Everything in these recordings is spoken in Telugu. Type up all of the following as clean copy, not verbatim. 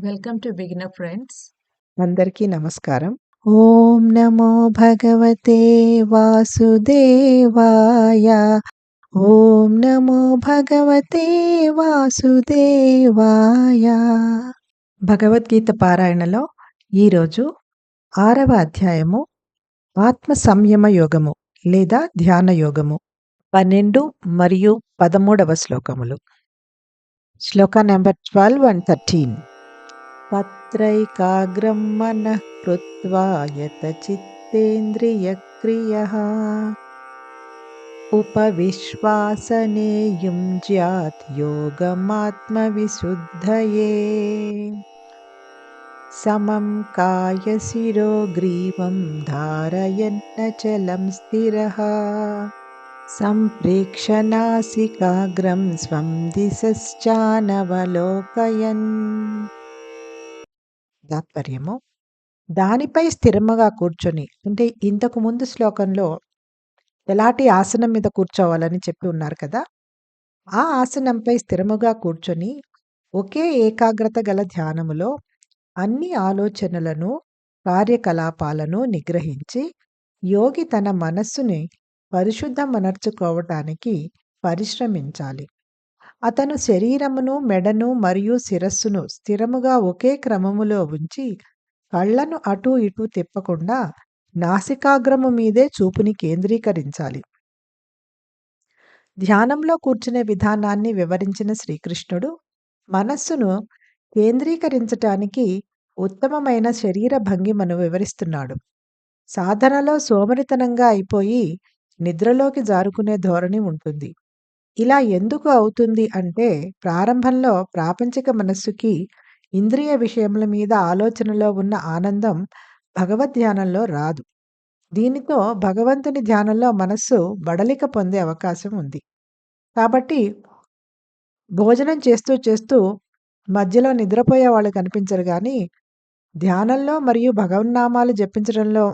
Welcome to beginner friends. అందరికీ నమస్కారం. ఓం నమో భగవతే వాసుదేవాయ. ఓం నమో భగవతే వాసుదేవాయ. భగవద్గీత పారాయణలో ఈరోజు 6వ అధ్యాయము ఆత్మ సంయమ యోగము లేదా ధ్యాన యోగము 12 మరియు 13వ శ్లోకములు. శ్లోక నెంబర్ 12 and 13. తత్రైకాగ్రం మనః కృత్వా యతచిత్తేంద్రియక్రియః ఉపవిశ్వాసనే యుంజ్యాత్ యోగమాత్మవిశుద్ధయే. సమం కాయశిరో గ్రీవం ధారయన్నచలం స్థిరః సంప్రేక్ష నాసికాగ్రం స్వం దిశశ్చానవలోకయన్. తాత్పర్యము: దానిపై స్థిరముగా కూర్చొని, అంటే ఇంతకు ముందు శ్లోకంలో ఎలాంటి ఆసనం మీద కూర్చోవాలని చెప్పి ఉన్నారు కదా, ఆ ఆసనంపై స్థిరముగా కూర్చొని ఒకే ఏకాగ్రత గల ధ్యానములో అన్ని ఆలోచనలను కార్యకలాపాలను నిగ్రహించి యోగి తన మనస్సుని పరిశుద్ధమనర్చుకోవటానికి పరిశ్రమించాలి. అతను శరీరమును, మెడను మరియు శిరస్సును స్థిరముగా ఒకే క్రమములో ఉంచి కళ్ళను అటూ ఇటూ తిప్పకుండా నాసికాగ్రము మీదే చూపుని కేంద్రీకరించాలి. ధ్యానంలో కూర్చునే విధానాన్ని వివరించిన శ్రీకృష్ణుడు మనస్సును కేంద్రీకరించటానికి ఉత్తమమైన శరీర భంగిమను వివరిస్తున్నాడు. సాధనలో సోమరితనంగా అయిపోయి నిద్రలోకి జారుకునే ధోరణి ఉంటుంది. ఇలా ఎందుకు అవుతుంది అంటే, ప్రారంభంలో ప్రాపంచిక మనస్సుకి ఇంద్రియ విషయముల మీద ఆలోచనలో ఉన్న ఆనందం భగవద్ధ్యానంలో రాదు. దీనితో భగవంతుని ధ్యానంలో మనస్సు బడలిక పొందే అవకాశం ఉంది. కాబట్టి భోజనం చేస్తూ చేస్తూ మధ్యలో నిద్రపోయే వాళ్ళు కనిపించరు కానీ, ధ్యానంలో మరియు భగవన్నామాలు జపించడంలో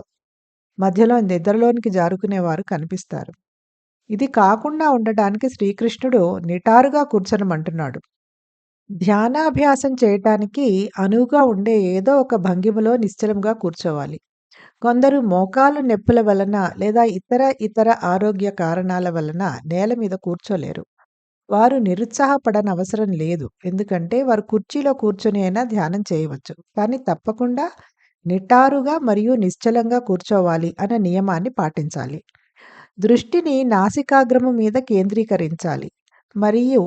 మధ్యలో నిద్రలోనికి జారుకునేవారు కనిపిస్తారు. ఇది కాకుండా ఉండటానికి శ్రీకృష్ణుడు నిటారుగా కూర్చొనమంటున్నాడు. ధ్యానాభ్యాసం చేయటానికి అనువుగా ఉండే ఏదో ఒక భంగిమలో నిశ్చలంగా కూర్చోవాలి. కొందరు మోకాలు నొప్పుల వలన లేదా ఇతర ఆరోగ్య కారణాల వలన నేల మీద కూర్చోలేరు. వారు నిరుత్సాహపడనవసరం లేదు. ఎందుకంటే వారు కుర్చీలో కూర్చొని అయినా ధ్యానం చేయవచ్చు. కానీ తప్పకుండా నిటారుగా మరియు నిశ్చలంగా కూర్చోవాలి అన్న నియమాన్ని పాటించాలి. దృష్టిని నాసికాగ్రము మీద కేంద్రీకరించాలి మరియు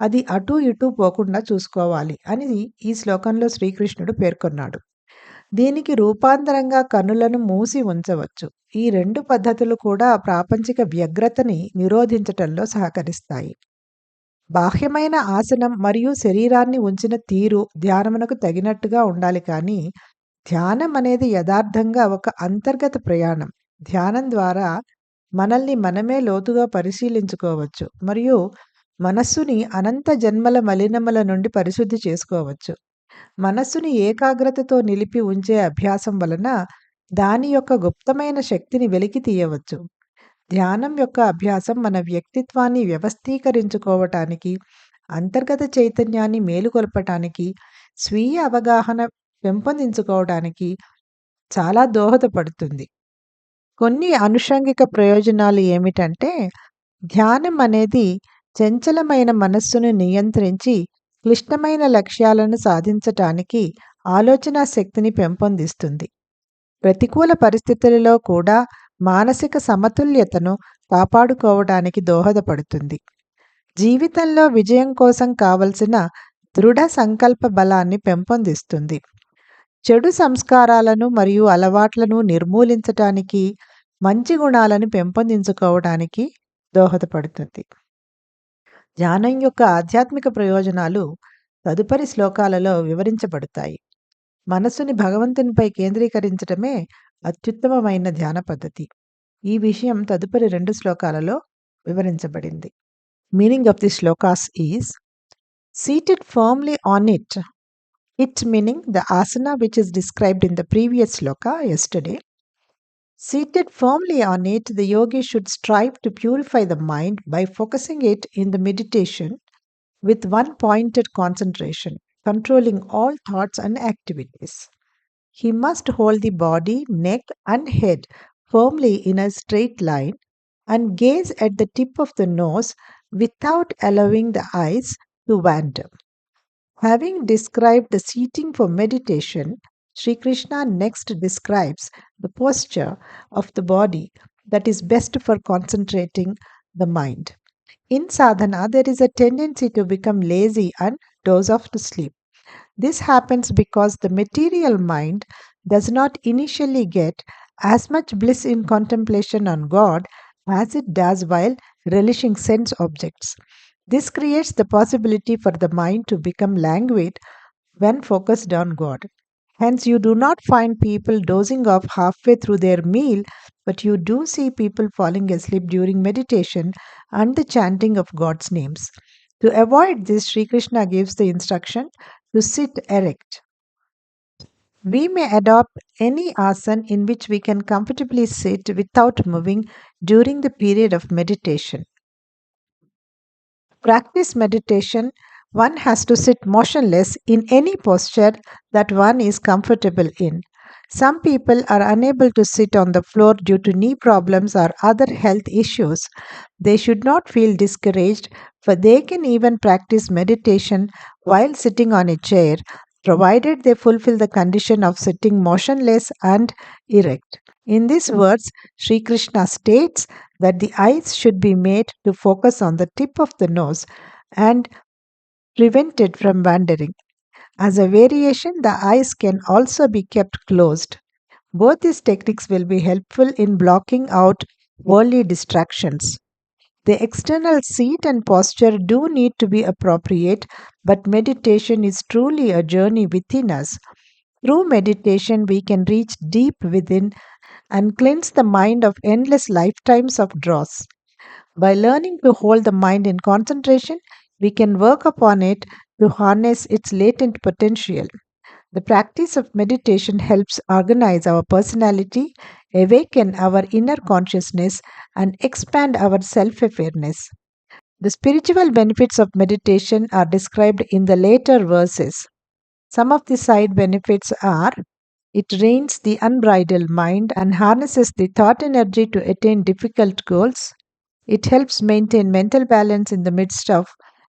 అది అటూ ఇటూ పోకుండా చూసుకోవాలి అని ఈ శ్లోకంలో శ్రీకృష్ణుడు పేర్కొన్నాడు. దీనికి రూపాంతరంగా కన్నులను మూసి ఉంచవచ్చు. ఈ రెండు పద్ధతులు కూడా ప్రాపంచిక వ్యగ్రతని నిరోధించటంలో సహకరిస్తాయి. బాహ్యమైన ఆసనం మరియు శరీరాన్ని ఉంచిన తీరు ధ్యానమునకు తగినట్టుగా ఉండాలి కానీ, ధ్యానం అనేది యథార్థంగా ఒక అంతర్గత ప్రయాణం. ధ్యానం ద్వారా మనల్ని మనమే లోతుగా పరిశీలించుకోవచ్చు మరియు మనస్సుని అనంత జన్మల మలినముల నుండి పరిశుద్ధి చేసుకోవచ్చు. మనస్సుని ఏకాగ్రతతో నిలిపి ఉంచే అభ్యాసం వలన దాని యొక్క గుప్తమైన శక్తిని వెలికి తీయవచ్చు. ధ్యానం యొక్క అభ్యాసం మన వ్యక్తిత్వాన్ని వ్యవస్థీకరించుకోవటానికి, అంతర్గత చైతన్యాన్ని మేలుకొల్పటానికి, స్వీయ అవగాహన పెంపొందించుకోవడానికి చాలా దోహదపడుతుంది. కొన్ని అనుషంగిక ప్రయోజనాలు ఏమిటంటే, ధ్యానం అనేది చంచలమైన మనస్సును నియంత్రించి క్లిష్టమైన లక్ష్యాలను సాధించటానికి ఆలోచనా శక్తిని పెంపొందిస్తుంది. ప్రతికూల పరిస్థితులలో కూడా మానసిక సమతుల్యతను కాపాడుకోవడానికి దోహదపడుతుంది. జీవితంలో విజయం కోసం కావలసిన దృఢ సంకల్ప బలాన్ని పెంపొందిస్తుంది. చెడు సంస్కారాలను మరియు అలవాట్లను నిర్మూలించటానికి, మంచి గుణాలను పెంపొందించుకోవడానికి దోహదపడుతుంది. ధ్యానం యొక్క ఆధ్యాత్మిక ప్రయోజనాలు తదుపరి శ్లోకాలలో వివరించబడతాయి. మనస్సుని భగవంతునిపై కేంద్రీకరించడమే అత్యుత్తమమైన ధ్యాన పద్ధతి. ఈ విషయం తదుపరి 2 శ్లోకాలలో వివరించబడింది. Meaning of the shlokas is: seated firmly on it. It meaning the asana which is described in the previous shloka yesterday. Seated firmly on it, the yogi should strive to purify the mind by focusing it in the meditation with one pointed concentration. controlling all thoughts and activities. He must hold the body, neck, and head firmly in a straight line and gaze at the tip of the nose without allowing the eyes to wander. Having described the seating for meditation, Sri Krishna next describes the posture of the body that is best for concentrating the mind. In sadhana, there is a tendency to become lazy and doze off to sleep. This happens because the material mind does not initially get as much bliss in contemplation on God as it does while relishing sense objects. This creates the possibility for the mind to become languid when focused on God. Hence, you do not find people dozing off halfway through their meal, but you do see people falling asleep during meditation and the chanting of God's names. To avoid this, Sri Krishna gives the instruction to sit erect. We may adopt any asana in which we can comfortably sit without moving during the period of meditation. Practice meditation, one has to sit motionless in any posture that one is comfortable in. Some people are unable to sit on the floor due to knee problems or other health issues. They should not feel discouraged, for they can even practice meditation while sitting on a chair, provided they fulfill the condition of sitting motionless and erect. In these words, Sri Krishna states that the eyes should be made to focus on the tip of the nose and prevented from wandering. As a variation, the eyes can also be kept closed. Both these techniques will be helpful in blocking out worldly distractions. The external seat and posture do need to be appropriate, but meditation is truly a journey within us. Through meditation, we can reach deep within and cleanse the mind of endless lifetimes of dross. By learning to hold the mind in concentration, we can work upon it to harness its latent potential. The practice of meditation helps organize our personality, awaken our inner consciousness, and expand our self awareness. The spiritual benefits of meditation are described in the later verses. Some of the side benefits are: it trains the unbridled mind and harnesses the thought energy to attain difficult goals. It helps maintain mental balance in the midst of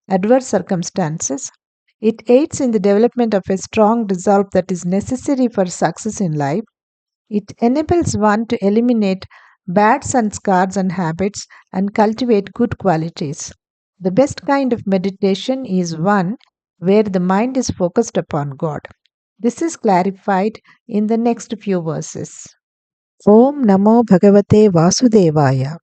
adverse circumstances. It aids in the development of a strong resolve that is necessary for success in life. It enables one to eliminate bad sanskars and habits and cultivate good qualities. The best kind of meditation is one where the mind is focused upon God. This is clarified in the next few verses. Om Namo Bhagavate Vasudevaya.